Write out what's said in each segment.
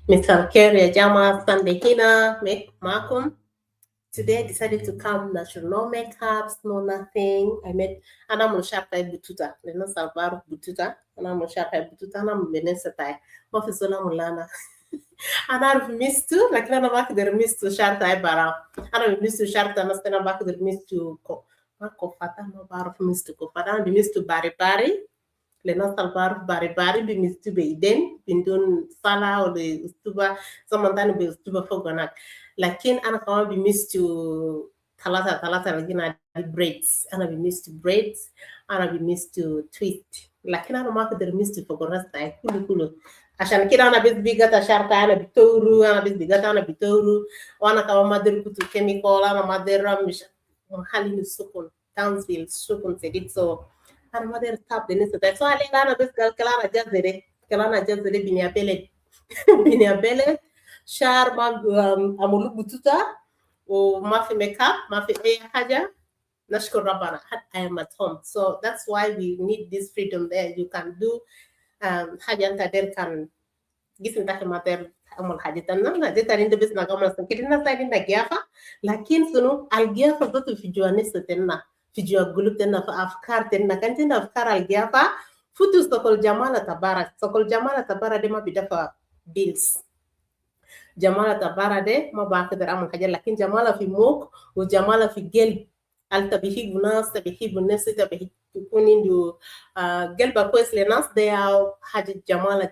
Mr. Kerry Jama Sandehina make Malcolm. Today I decided to come natural, no makeups, no nothing. I made ana mun sharpa bututa, leno salvaru bututa, ana mun sharpa bututa, ana mun benesa tai. Mafisona mulana. Ana arf mistu, lakini ana bak der mistu sharta ay bara. Ana mistu sharta nastena bak der mistu ko. Ma ko fata ma barf mistu ko fata ana mistu bari bari. Lena salvar bari bari bi mistu be iden bindun sala o de ustuba samantani be ustuba foganak. Lakin ana kama bi mistu talata lagina di braids. Ana bi mistu braids, ana bi mistu twist. Lakin ana maka der mistu fogonasta ay kulu. عشان كده انا بس بيجت شرطة انا بتورو انا بس بيجت انا بتورو وانا كمان ما ادري كنت كيميكال انا ما ادري مش محلي السكن تاونسفيل السكن سكت سو انا ما ادري تاب بالنسبه ده سو علينا انا بس قال كلام جزري كلام جزري بني بلد بني بلد شهر ما عملوا بطوطه وما في ميك اب ما في اي حاجه نشكر ربنا I am at home so that's why we need this freedom there you can do حاجه انت دير كان جسم تاعك ما دير تعمل حاجه تانية دي تاني انت بس نقوم كده تاني نجيافه لكن سنو الجيافه ذات في جوانس تنا في جوا قلوب تنا في افكار تنا كانت افكار الجيافه فتو سوكل جمال تبارك سوكل جمال تبارك دي ما بدفع بيلز جمال تبارك دي ما بقدر اعمل حاجه لكن جمال في موك وجمال في قلب هل تبيحي ناس تبيحي الناس تبيحي تكون عنده قلبه كويس للناس ده حاجة جمالة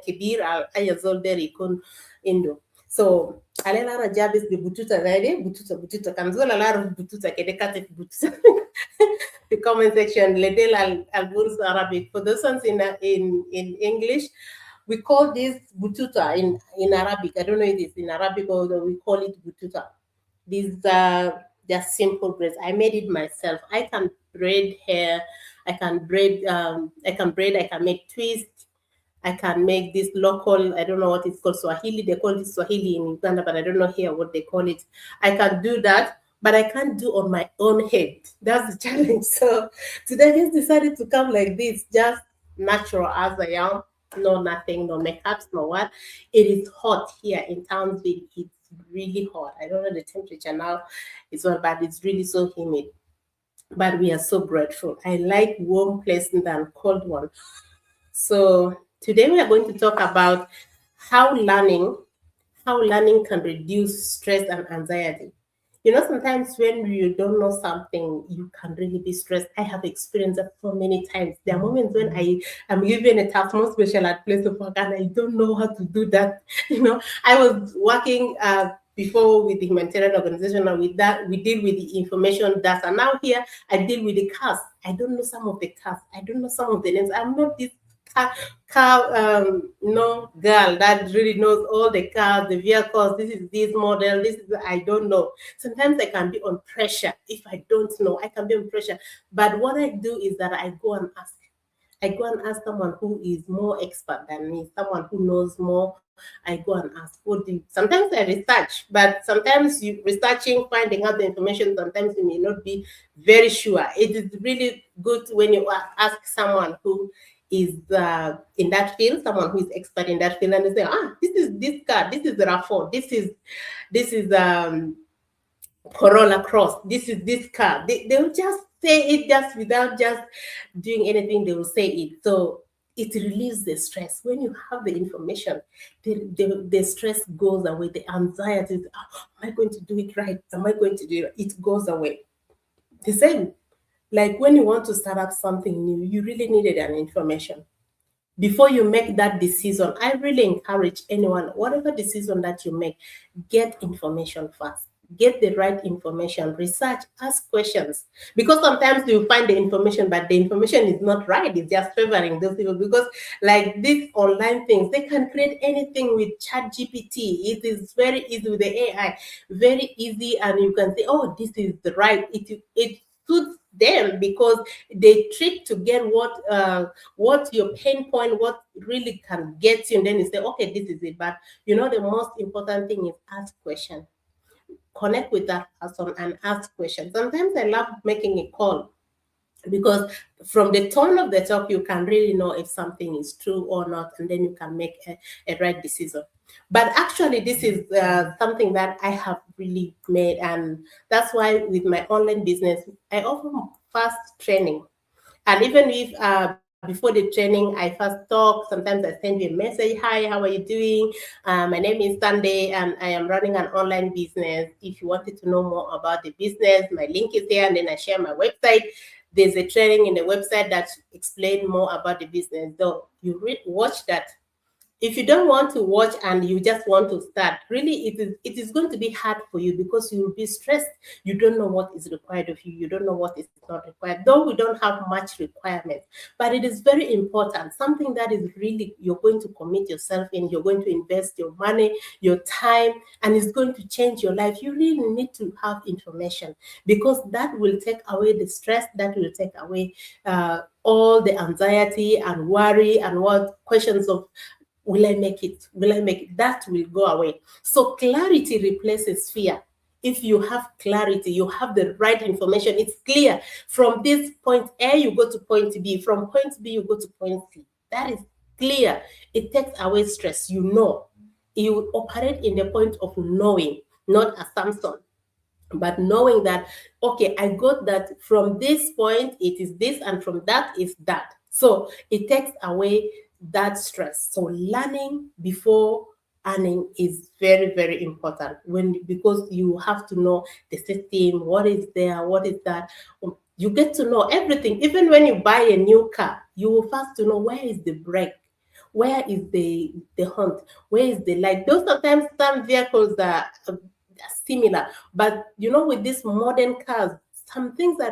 كبير على أي زول داير يكون عنده so علينا أنا جابس ببطوطة غيري بطوطة كان زول لا أعرف بطوطة كده كاتب بطوطة في comment section لديل البورس Arabic for those ones in English we call this bututa in Arabic. I don't know if it's in Arabic or we call it bututa. These just simple braids. I made it myself. I can braid hair. I can braid. I can make twists. I can make this local. I don't know what it's called Swahili. They call it Swahili in Uganda, but I don't know here what they call it. I can do that, but I can't do on my own head. That's the challenge. So today I just decided to come like this, just natural as I am. No nothing, no makeups, no what. It is hot here in Townsville. It's really hot. I don't know the temperature now. It's not bad. It's really so humid. But we are so grateful. I like warm places than cold ones. So today we are going to talk about how learning can reduce stress and anxiety. You know, sometimes when you don't know something, you can really be stressed. I have experienced that so many times. There are moments when I am given a task, more special at place of work, and I don't know how to do that. You know, I was working before with the humanitarian organization, and with that, we deal with the information data. Now here, I deal with the cars. I don't know some of the cars. I don't know some of the names. I'm not this no girl that really knows all the cars, the vehicles. This is this model. This is I don't know. Sometimes I can be on pressure. If I don't know, I can be on pressure. But what I do is that I go and ask. I go and ask someone who is more expert than me, someone who knows more. I go and ask, what do you? Sometimes I research, but sometimes you researching, finding out the information, sometimes you may not be very sure. It is really good when you ask someone who is in that field, someone who is expert in that field, and they say, this is this car, this is the RAV4, this is Corolla Cross, this is this car. They'll just say it just without just doing anything, they will say it. So it relieves the stress. When you have the information, the stress goes away, the anxiety, am I going to do it right? Am I going to do it? It goes away. The same, like when you want to start up something new, you really needed an information. Before you make that decision, I really encourage anyone, whatever decision that you make, get information first. Get the right information, research, ask questions. Because sometimes you find the information, but the information is not right. It's just favoring those people. Because like these online things, they can create anything with Chat GPT. It is very easy with the AI, very easy, and you can say, oh, this is the right. It suits them because they trick to get what your pain point, what really can get you, and then you say, okay, this is it. But you know, the most important thing is ask questions. Connect with that person and ask questions. Sometimes I love making a call because from the tone of the talk you can really know if something is true or not, and then you can make a right decision. But actually this is something that I have really made, and that's why with my online business I offer fast training. And even if before the training, I first talk. Sometimes I send you a message. Hi, how are you doing? My name is Sunday, and I am running an online business. If you wanted to know more about the business, my link is there, and then I share my website. There's a training in the website that explain more about the business. So you watch that. If you don't want to watch and you just want to start, really it is going to be hard for you because you will be stressed. You don't know what is required of you. You don't know what is not required. Though we don't have much requirement, but it is very important. Something that is really you're going to commit yourself in. You're going to invest your money, your time, and it's going to change your life. You really need to have information because that will take away the stress. That will take away all the anxiety and worry and what questions of will I make it? Will I make it? That will go away. So clarity replaces fear. If you have clarity, you have the right information, it's clear. From this point A, you go to point B. From point B, you go to point C. That is clear. It takes away stress. You know. You operate in the point of knowing, not assumption, but knowing that, okay, I got that from this point it is this, and from that is that. So it takes away that stress. So learning before earning is very, very important, when because you have to know the system, what is there, what is that. You get to know everything. Even when you buy a new car, you will first to know where is the brake, where is the hunt, where is the light. Those sometimes some vehicles are similar, but with these modern cars, some things are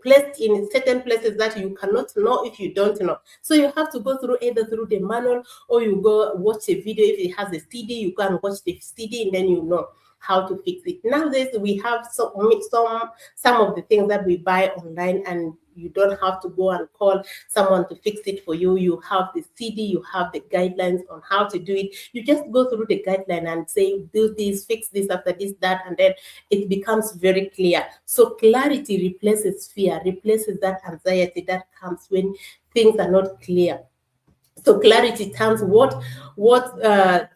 placed in certain places that you cannot know if you don't know. So you have to go through either through the manual, or you go watch a video. If it has a CD, you can watch the CD, and then you know how to fix it. Nowadays we have some of the things that we buy online, and you don't have to go and call someone to fix it for you. You have the CD, you have the guidelines on how to do it. You just go through the guideline and say, do this, fix this after this, that, and then it becomes very clear. So clarity replaces fear, replaces that anxiety that comes when things are not clear. So clarity turns what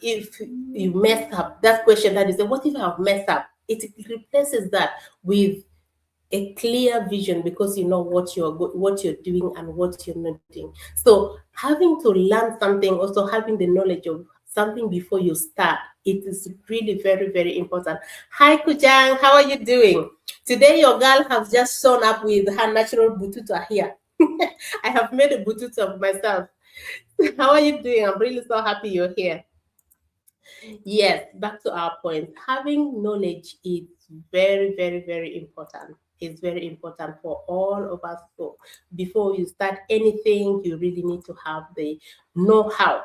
if you mess up, that question that is, what if I've messed up? It replaces that with a clear vision, because you know what you're doing and what you're not doing. So having to learn something, also having the knowledge of something before you start, it is really very, very important. Hi Kujang, how are you doing? Today your girl has just shown up with her natural bututa here. I have made a bututa of myself. How are you doing? I'm really so happy you're here. Yes, back to our point. Having knowledge is very, very, very important. It's very important for all of us. So before you start anything, you really need to have the know-how.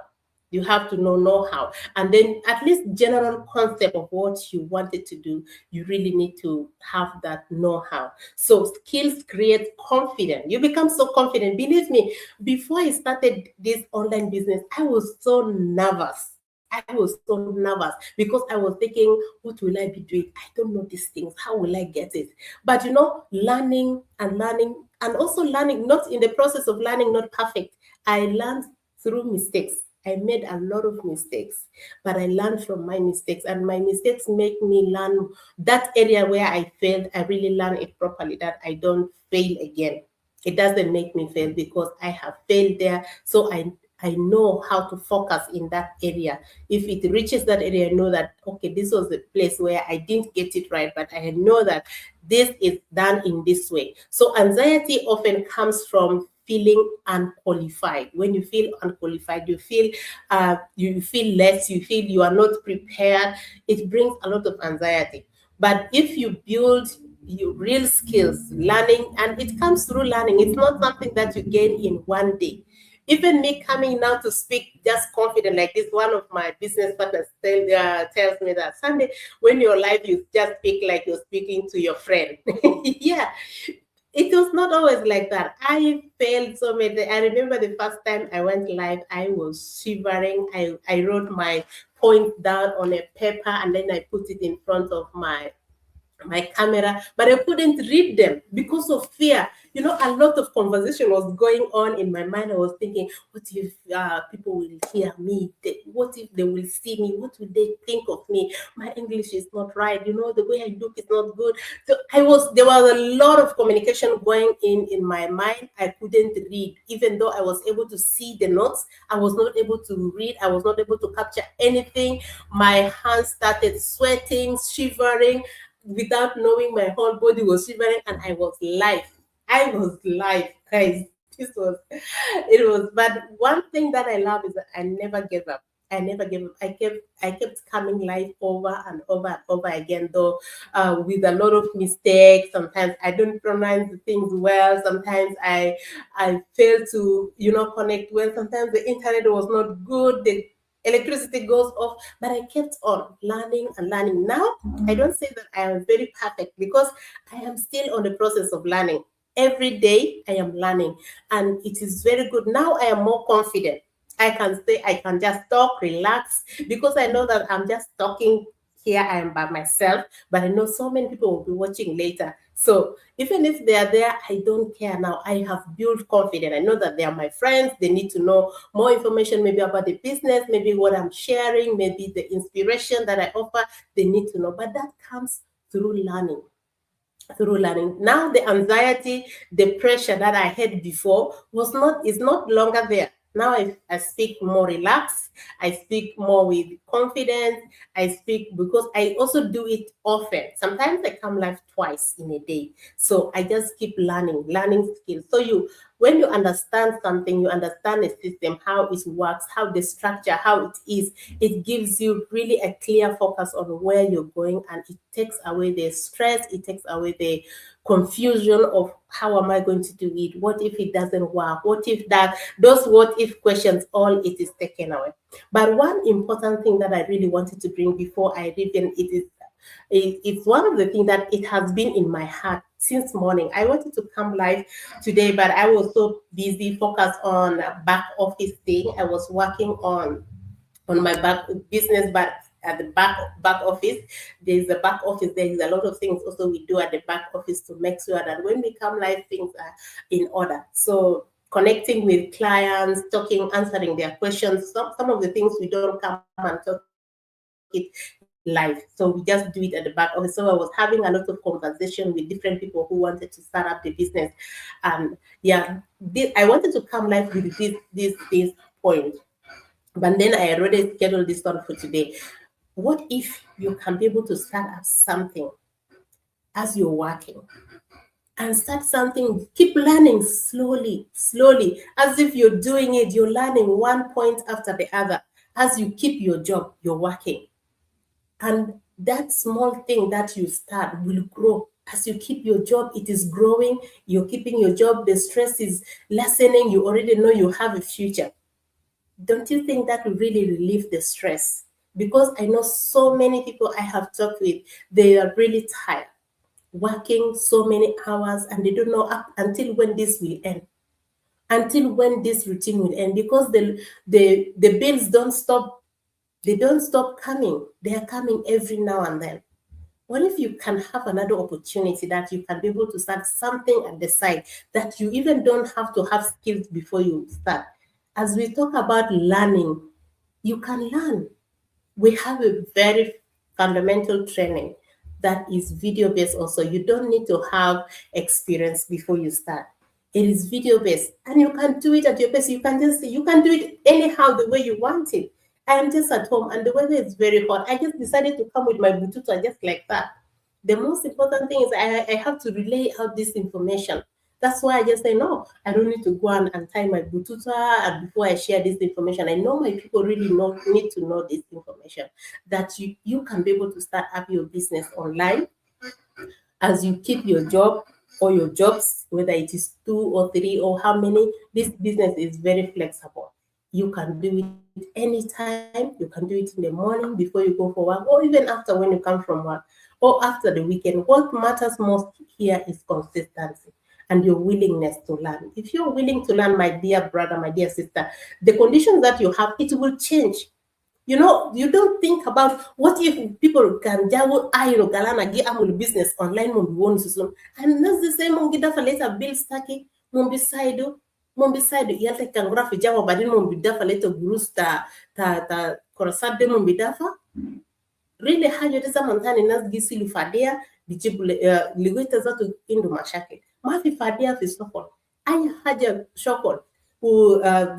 You have to know-how. And then at least general concept of what you wanted to do, you really need to have that know-how. So skills create confidence. You become so confident. Believe me, before I started this online business, I was so nervous. I was so nervous because I was thinking, what will I be doing? I don't know these things. How will I get it? But learning and learning, and also learning, not in the process of learning, not perfect. I learned through mistakes. I made a lot of mistakes, but I learned from my mistakes, and my mistakes make me learn that area where I failed. I really learn it properly, that I don't fail again. It doesn't make me fail because I have failed there. So I know how to focus in that area. If it reaches that area, I know that, okay, this was the place where I didn't get it right, but I know that this is done in this way. So anxiety often comes from feeling unqualified. When you feel unqualified, you feel less, you feel you are not prepared. It brings a lot of anxiety. But if you build your real skills, learning, and it comes through learning, it's not something that you gain in one day. Even me coming now to speak just confident like this, one of my business partners tells me that, Sunday, when you're live, you just speak like you're speaking to your friend. Yeah, it was not always like that. I failed so many. I remember the first time I went live, I was shivering. I wrote my point down on a paper, and then I put it in front of my my camera, but I couldn't read them because of fear. You know, a lot of conversation was going on in my mind. I was thinking, what if people will hear me? What if they will see me? What will they think of me? My English is not right. You know, the way I look is not good. So there was a lot of communication going in my mind. I couldn't read, even though I was able to see the notes. I was not able to read. I was not able to capture anything. My hands started sweating, shivering without knowing my whole body was shivering and I was live. I was live, guys. This was it was but one thing that I love is that I never gave up. I never gave up. I kept coming live over and over and over again, though with a lot of mistakes. Sometimes I don't pronounce the things well. Sometimes I fail to, connect well. Sometimes the internet was not good. The electricity goes off, but I kept on learning and learning. Now I don't say that I am very perfect because I am still on the process of learning. Every day I am learning, and it is very good. Now I am more confident. I can just talk, relax, because I know that I'm just talking here. I am by myself, but I know so many people will be watching later. So even if they are there, I don't care now. I have built confidence. I know that they are my friends. They need to know more information, maybe about the business, maybe what I'm sharing, maybe the inspiration that I offer. They need to know. But that comes through learning. Now the anxiety, the pressure that I had before is not longer there. Now I speak more relaxed. I speak more with confidence. I speak because I also do it often. Sometimes I come live twice in a day. So I just keep learning skills. So when you understand something, you understand the system, how it works, how the structure, how it is, it gives you really a clear focus on where you're going, and it takes away the stress, it takes away the confusion of how am I going to do it? What if it doesn't work? What if those what if questions, all it is taken away. But one important thing that I really wanted to bring before I even it's one of the things that it has been in my heart since morning. I wanted to come live today, but I was so busy, focused on back office thing. I was working on my back business, but at the back office, there's a back office. There is a lot of things also we do at the back office to make sure that when we come live, things are in order. So connecting with clients, talking, answering their questions. Some of the things we don't come and talk it live. So we just do it at the back office. So I was having a lot of conversation with different people who wanted to start up the business. And yeah, I wanted to come live with this point. But then I already scheduled this one for today. What if you can be able to start up something as you're working? And start something, keep learning slowly, as if you're doing it, you're learning one point after the other. As you keep your job, you're working. And that small thing that you start will grow. As you keep your job, it is growing. You're keeping your job, the stress is lessening. You already know you have a future. Don't you think that will really relieve the stress? Because I know so many people I have talked with, they are really tired, working so many hours, and they don't know up until when this will end, until when this routine will end, because the bills don't stop. They don't stop coming. They are coming every now and then. What if you can have another opportunity that you can be able to start something at the side that you even don't have to have skills before you start? As we talk about learning, you can learn. We have a very fundamental training that is video based also. You don't need to have experience before you start. It is video based, and you can do it at your pace. You can do it anyhow the way you want it. I am just at home and the weather is very hot. I just decided to come with my Bluetooth just like that. The most important thing is I have to relay out this information. That's why I just say, no, I don't need to go and untie my Bluetooth and before I share this information. I know my people really need to know this information, that you can be able to start up your business online as you keep your job or your jobs, whether it is 2 or 3 or how many. This business is very flexible. You can do it anytime. You can do it in the morning before you go for work, or even after when you come from work, or after the weekend. What matters most here is consistency and your willingness to learn. If you're willing to learn, my dear brother, my dear sister, the conditions that you have, it will change. You know, you don't think about what if people can jago ayro galana gi amul business online mumbi wonu susum. And that's the same mungi dafa later bill staki mumbi side yalta kangura fi jama badin mumbi dafa later gurus ta korosade mumbi dafa. Really haja da zaman tani nas gisilu fadia bijibu ligwita zatu indu mashakil. Mafi fadia fi sokol. Aya haja shokol.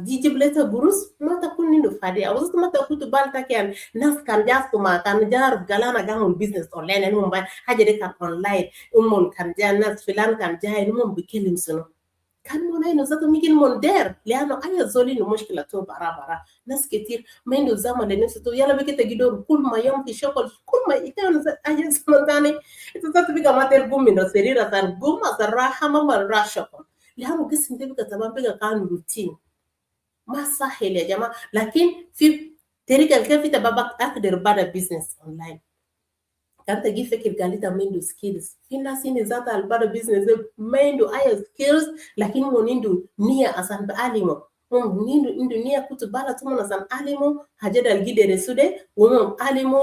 Jijibu leta burus mata kunindu fadia. Wasu mata kutu balta kian nas kan jasuma kan jar galana gamul business online and mumbai haja de kan online umon kan jar nas filan kan jai mum bikilim suno. Kan mona ino zato migin monder liano aya zoli no mushkila to bara nas ketir mendo zama le nefsi to yala bekete gidor kul ma yom fi shokol kul ma ikan aya zamantani ito zato biga mater gumi no serira tan guma sarraha mama rashokol liano gisin de biga tamam biga kan routine ما سهل يا جماعة لكن في طريقة كيف تبقى أقدر بدا بيزنس أونلاين كان تجي فكر قال لي منده سكيلز في ناس إن ذات البدا بيزنس منده أي سكيلز لكن مو عنده نية أصلا بعلمه مو عنده نية كتب بالا تومن أصلا علمه هجدا الجدير السودة ومو علمه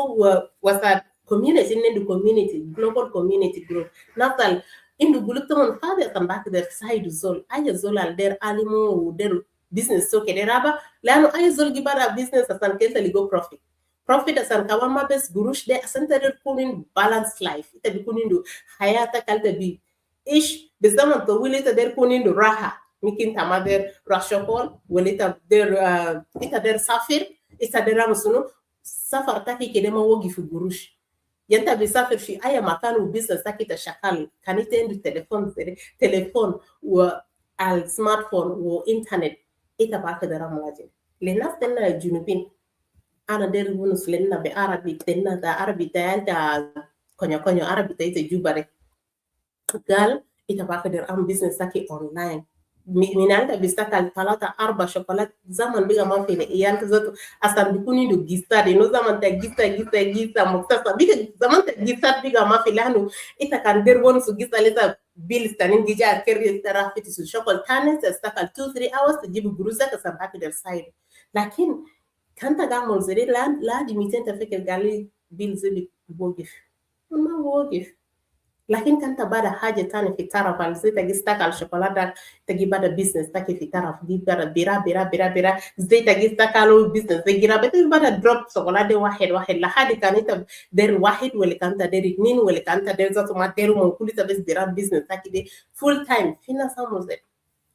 وصار community عنده community global community group نفضل عنده قلوب تومن فاضي أصلا بقدر سايد زول أي زول الدير علمه ودير business so kederaba lano ay zol gibara business asan kesa ligo profit asan kawama bes gurush de asan tarir kunin balanced life ita bi kunin do hayata kalta bi ish bezaman to wilita der kunin do raha mikin tamader rashokol wilita der ita der safir ita der ramusuno safar taki kedema wogi fi gurush yanta bisafir fi aya makanu business taki ta shakal kanite ndu telefon wa al smartphone wa internet ita baka da ramajin lenas tenna junubin ana der bunus lenna be arabi tenna da arabi da yanta konyo arabi ta ita jubare gal ita baka da am business saki online minanta bistakal talata arba shokolat zaman biga mafile iyanta zato asan bikuni do gistade no zaman ta gista muktasa biga zaman ta gista biga mafile hanu ita kan der bonus gista leta bills tanin gija kerri tara fiti su shokol tanin ta stakal 2-3 hours ta jibu guruza ka san haka der side lakin kanta gamol zere la dimiten ta fekel gali bills bi wogif ma wogif lakin kanta bada haja tani fi taraf al zai tagi stakal chocolate tagi bada business taki fi taraf di bada bira zai tagi stakalo business zai gira bada bada drop chocolate واحد la hadi kanita der واحد wala kanta der اتنين wala kanta der zato ma der mo kulita bes bira business taki de full time fina samu zai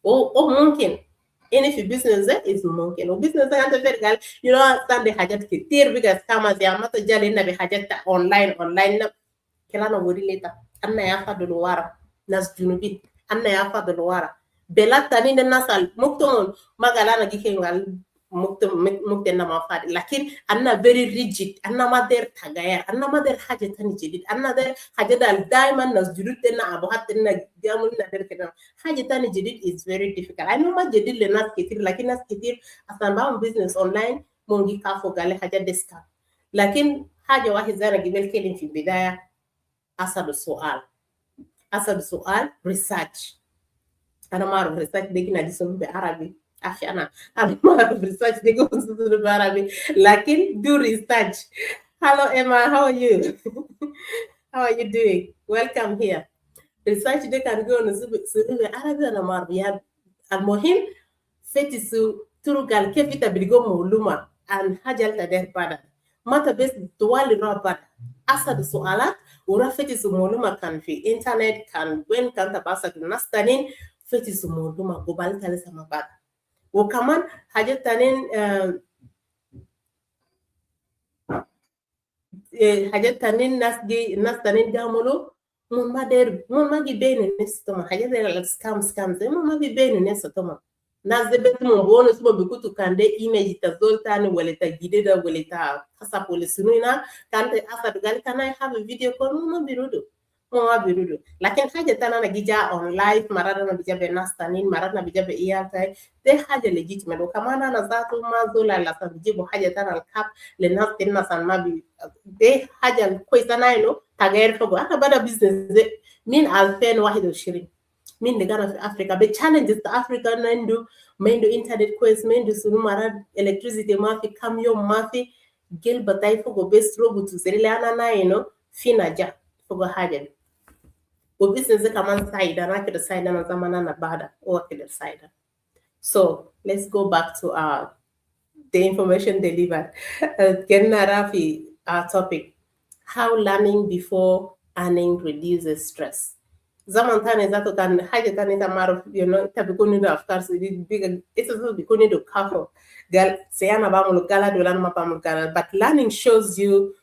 o mumkin any fi business zai is mumkin o business zai anta vergal you know sande hajat kitir bigas kama zai amata jali na bi hajat online na kelana wori leta anna ya fadulu wara nas junubin anna ya fadulu wara belata ni nasal mukton magalana gikengal mukten na mafadi lakin anna very rigid anna mader tagaya anna mader haja tani jidid anna der haja dal daiman nas julute na abu hatta na gamul na der kedan haja tani jidid is very difficult I know ma jidid le nas ketir lakin nas ketir asan ba business online mongi kafo gale haja deska lakin haja wahid zara gibel kelin fi bidaya أسأل سؤال research أنا ما أعرف research دي كنا جسم بعربي أخي أنا ما أعرف research دي كنا بعربي لكن do research. Hello Emma, how are you? How are you doing? Welcome here. Research دي كان يقول نسوي بعربي أنا ما أعرف يا المهم فتسو تروقال كيف تبلغوا معلومة عن حاجة تدير بعد ما تبس توالي رابط أسأل سؤالات ورافتی سمولوما كان في إنترنت كان وين كان تباسط الناس تانين فتي سمولوما قبل ثلاثة ما بعد وكمان حاجة تانين حاجة تانين ناس تانين جاملو من ما بين الناس تما حاجة زي السكام زي ما بين الناس تما ناس بس من بونس ما بيكونوا كان ده إيميج تزول تاني ولا تجديد ولا حسب ولا سنوينا كان أصلا قال كان I have a video call ما بيرودو لكن حاجة تاني أنا جيجا on live مرة أنا بيجا بناس تانين مرة أنا بيجا بإيال تاي ده حاجة legitimate وكمان أنا ذاته ما زول على أساس بيجيبوا حاجة تاني الكاب للناس تنا سان ما بي ده حاجة كويسة ناينو تغير فوق أنا بدأ business من 2021 min de gana fi Africa be challenges to Africa mendo internet quest mendo sunu mara electricity ma fi camion ma fi gel batay fogo bes robutu serilana na fina ja fogo haja bo business kaman saida na kida saida na zamana na bada o kida saida. So let's go back to the information delivered. Getting Rafi, our topic, how learning before earning reduces stress. Zaman tane zato kan haja tane ta maro ta bikuni do afkar so big it's also bikuni do kafo gal sayana ba mulu gala do lan mapa mulu gala, but learning shows you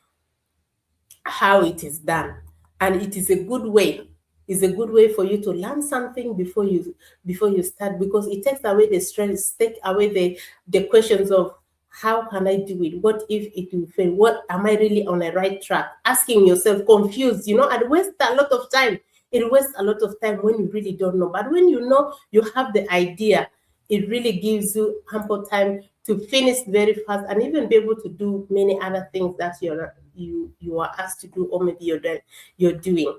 how it is done, and it is a good way. It's a good way for you to learn something before you start, because it takes away the stress, take away the questions of how can I do it, what if it will fail, what am I really on the right track, asking yourself confused, and waste a lot of time. It wastes a lot of time when you really don't know, but when you know you have the idea, it really gives you ample time to finish very fast and even be able to do many other things that you are asked to do, or maybe you're doing.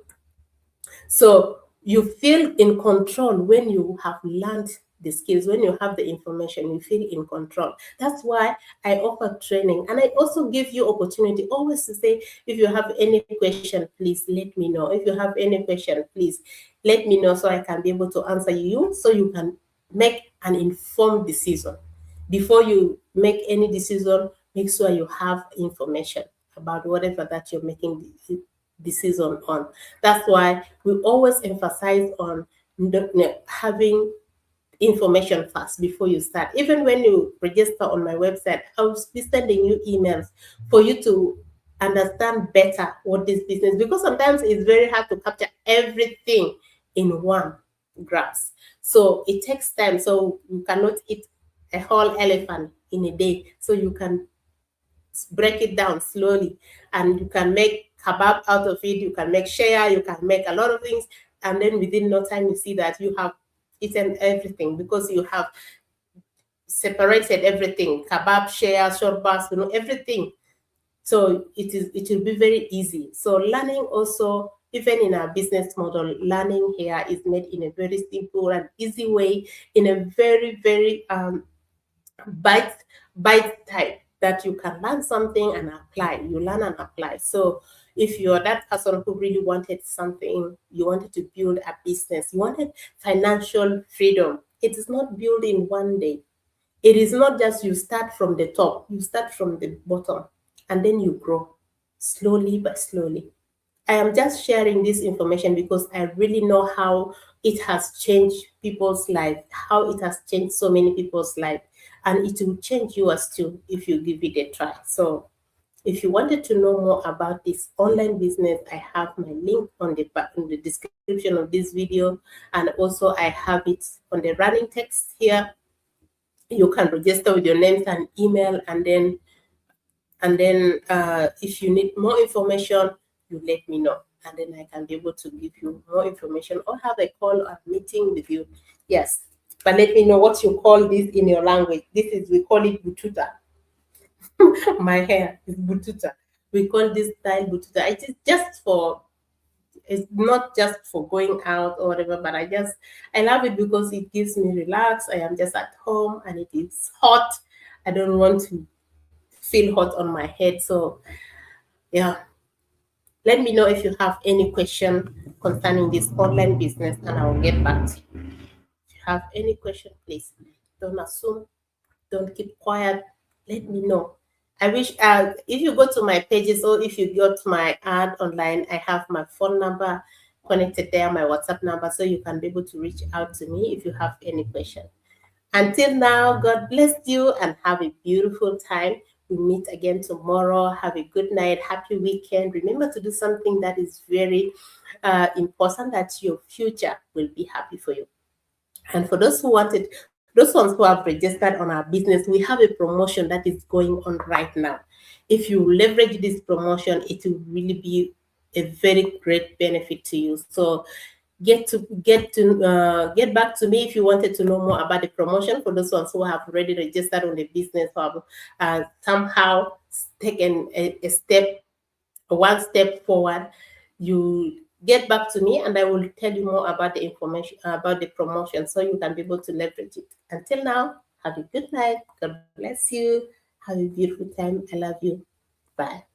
So you feel in control when you have learned the skills, when you have the information, you feel in control. That's why I offer training, and I also give you opportunity always to say, if you have any question, please let me know. If you have any question, please let me know, so I can be able to answer you, so you can make an informed decision. Before you make any decision, make sure you have information about whatever that you're making decision on. That's why we always emphasize on having information first before you start. Even when you register on my website, I'll be sending you emails for you to understand better what this business, because sometimes it's very hard to capture everything in one grasp. So it takes time. So you cannot eat a whole elephant in a day. So you can break it down slowly, and you can make kebab out of it, you can make share, you can make a lot of things, and then within no time you see that you have eaten everything, because you have separated everything, kebab, share, shorbas, everything. So it will be very easy. So learning also, even in our business model, learning here is made in a very simple and easy way, in a very, very bite bite type, that you can learn something and apply. You learn and apply. So if you're that person who really wanted something, you wanted to build a business, you wanted financial freedom, it is not built in one day. It is not just you start from the top, you start from the bottom, and then you grow slowly but slowly. I am just sharing this information because I really know how it has changed people's life, how it has changed so many people's life, and it will change yours too if you give it a try. So, if you wanted to know more about this online business, I have my link on the description of this video, and also I have it on the running text here. You can register with your names and email, and then if you need more information, you let me know, and then I can be able to give you more information or have a call or meeting with you. Yes, but let me know what you call this in your language. This is, we call it bututa. My hair is bututa. We call this style bututa. It is just for, it's not just for going out or whatever, but I love it because it gives me relax. I am just at home and it is hot. I don't want to feel hot on my head. So yeah, let me know if you have any question concerning this online business, and I will get back to you. If you have any question, please don't assume, don't keep quiet. Let me know. I wish if you go to my pages, or if you go to my ad online, I have my phone number connected there, my WhatsApp number, so you can be able to reach out to me if you have any question. Until now, God bless you and have a beautiful time. We meet again tomorrow. Have a good night. Happy weekend. Remember to do something that is very important, that your future will be happy for you. And for those ones who have registered on our business, we have a promotion that is going on right now. If you leverage this promotion, it will really be a very great benefit to you. So get back to me if you wanted to know more about the promotion. For those ones who have already registered on the business, who have somehow taken a step, one step forward, you get back to me and I will tell you more about the information about the promotion, so you can be able to leverage it. Until now, have a good night. God bless you. Have a beautiful time. I love you. Bye.